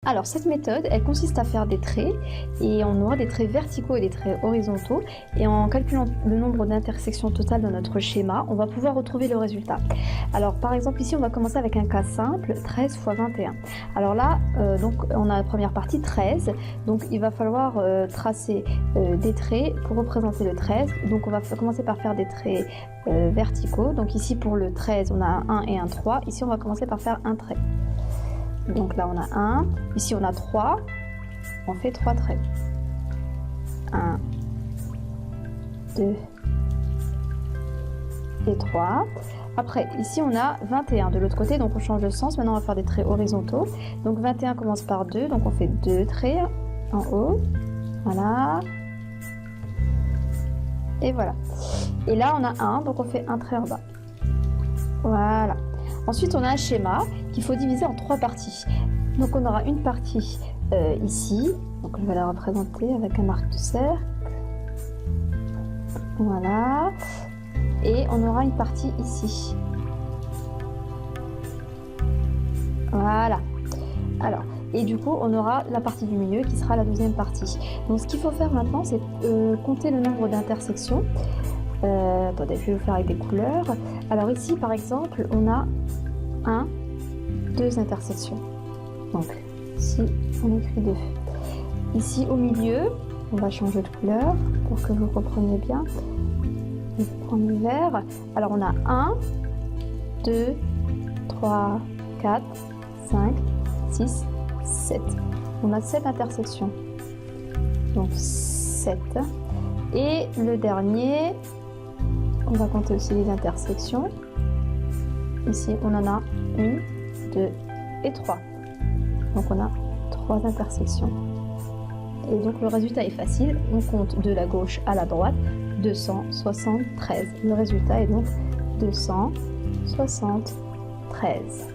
Alors cette méthode, elle consiste à faire des traits et on aura des traits verticaux et des traits horizontaux et en calculant le nombre d'intersections totales dans notre schéma, on va pouvoir retrouver le résultat. Alors par exemple ici on va commencer avec un cas simple, 13 x 21. Alors là, donc on a la première partie 13, donc il va falloir tracer des traits pour représenter le 13. Donc on va commencer par faire des traits verticaux. Donc ici pour le 13 on a un 1 et un 3, ici on va commencer par faire un trait. Donc là on a 1, ici on a 3, on fait 3 traits. 1, 2 et 3. Après ici on a 21 de l'autre côté, donc on change de sens, maintenant on va faire des traits horizontaux. Donc 21 commence par 2, donc on fait 2 traits en haut, voilà. Et voilà. Et là on a 1, donc on fait un trait en bas. Voilà. Ensuite, on a un schéma qu'il faut diviser en 3 parties. Donc, on aura une partie ici. Donc, je vais la représenter avec un arc de cercle. Voilà. Et on aura une partie ici. Voilà. Alors, et du coup, on aura la partie du milieu qui sera la deuxième partie. Donc, ce qu'il faut faire maintenant, c'est compter le nombre d'intersections. Attendez, je vais vous faire avec des couleurs. Alors ici, par exemple, on a 2 intersections. Donc ici, on écrit 2. Ici, au milieu, on va changer de couleur pour que vous compreniez bien. Je vais prendre le vert. Alors on a 1, 2, 3, 4, 5, 6, 7. On a 7 intersections. Donc 7. Et le dernier, on va compter aussi les intersections. Ici, on en a 1, 2 et 3. Donc, on a 3 intersections. Et donc, le résultat est facile. On compte de la gauche à la droite 273. Le résultat est donc 273.